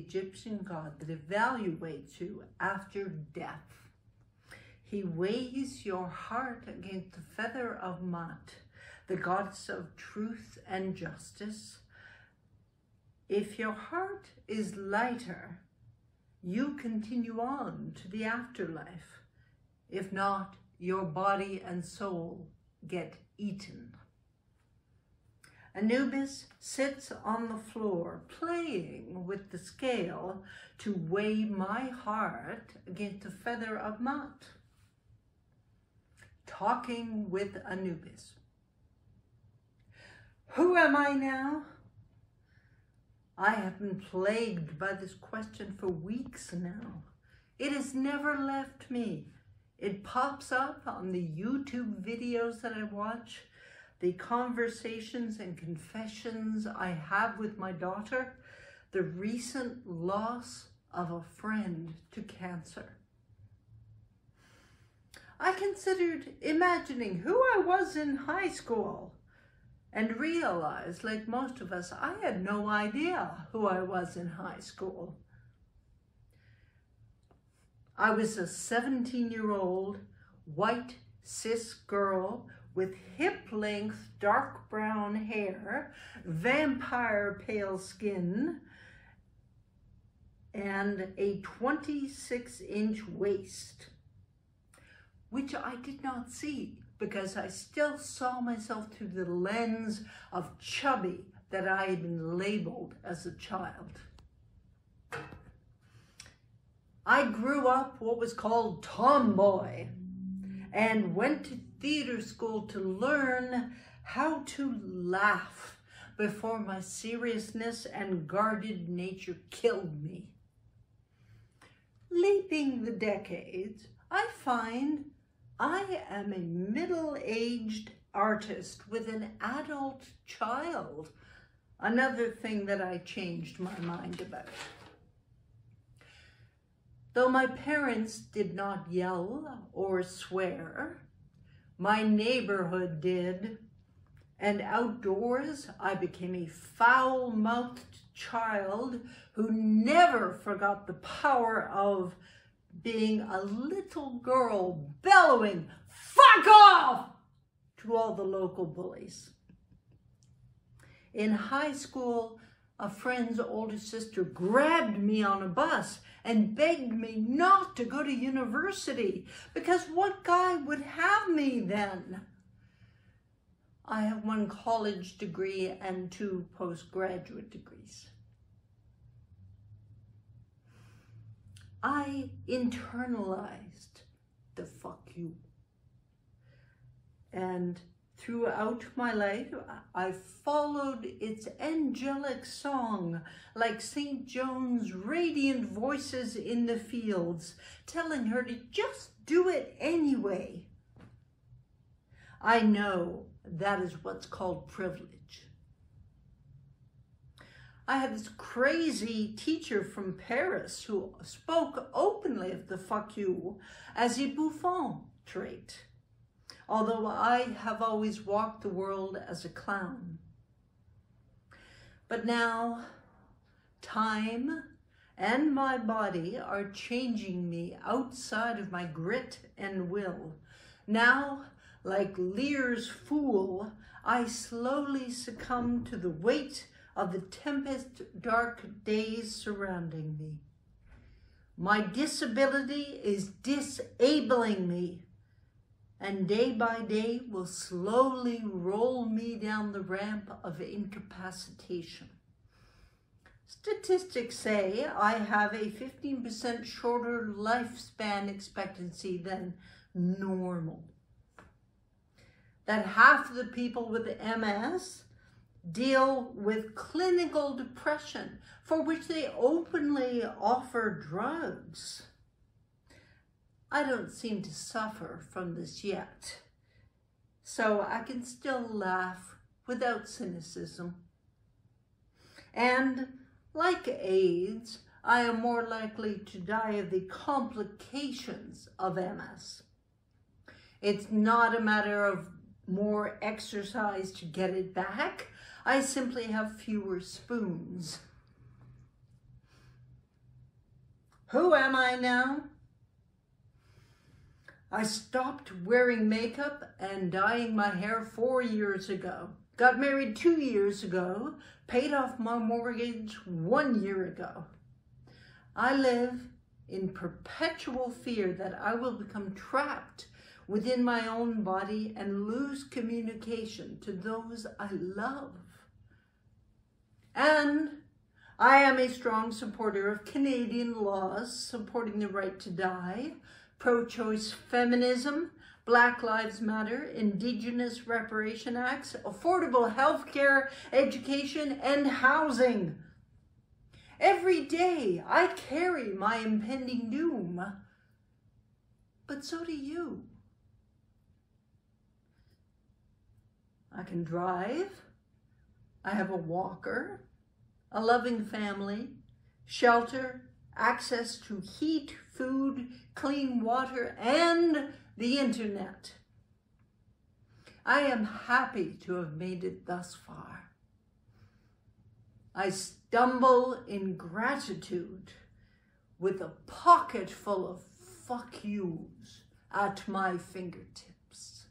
Egyptian god that evaluates you after death. He weighs your heart against the feather of Mat, the goddess of truth and justice. If your heart is lighter, you continue on to the afterlife. If not, your body and soul get eaten. Anubis sits on the floor playing with the scale to weigh my heart against the feather of Mat. Talking with Anubis. Who am I now? I have been plagued by this question for weeks now. It has never left me. It pops up on the YouTube videos that I watch, the conversations and confessions I have with my daughter, the recent loss of a friend to cancer. I considered imagining who I was in high school and realized, like most of us, I had no idea who I was in high school. I was a 17-year-old white cis girl with hip-length dark brown hair, vampire pale skin, and a 26-inch waist, which I did not see because I still saw myself through the lens of chubby that I had been labeled as a child. I grew up what was called tomboy and went to theater school to learn how to laugh before my seriousness and guarded nature killed me. Leaping the decades, I find I am a middle-aged artist with an adult child. Another thing that I changed my mind about. Though my parents did not yell or swear, my neighborhood did, and outdoors I became a foul-mouthed child who never forgot the power of being a little girl bellowing, "Fuck off!" to all the local bullies. In high school, a friend's older sister grabbed me on a bus and begged me not to go to university because what guy would have me then? I have one college degree and 2 postgraduate degrees. I internalized the fuck you. And throughout my life, I followed its angelic song like St. John's radiant voices in the fields, telling her to just do it anyway. I know that is what's called privilege. I had this crazy teacher from Paris who spoke openly of the fuck you as a bouffon trait, although I have always walked the world as a clown. But now, time and my body are changing me outside of my grit and will. Now, like Lear's fool, I slowly succumb to the weight of the tempest dark days surrounding me. My disability is disabling me, and day by day will slowly roll me down the ramp of incapacitation. Statistics say I have a 15% shorter lifespan expectancy than normal. That half of the people with MS deal with clinical depression, for which they openly offer drugs. I don't seem to suffer from this yet, so I can still laugh without cynicism. And like AIDS, I am more likely to die of the complications of MS. It's not a matter of more exercise to get it back. I simply have fewer spoons. Who am I now? I stopped wearing makeup and dyeing my hair 4 years ago. Got married 2 years ago. Paid off my mortgage 1 year ago. I live in perpetual fear that I will become trapped within my own body and lose communication to those I love. And I am a strong supporter of Canadian laws supporting the right to die, pro-choice feminism, Black Lives Matter, Indigenous Reparation Acts, affordable healthcare, education, and housing. Every day I carry my impending doom, but so do you. I can drive, I have a walker, a loving family, shelter, access to heat, food, clean water, and the internet. I am happy to have made it thus far. I stumble in gratitude with a pocket full of fuck yous at my fingertips.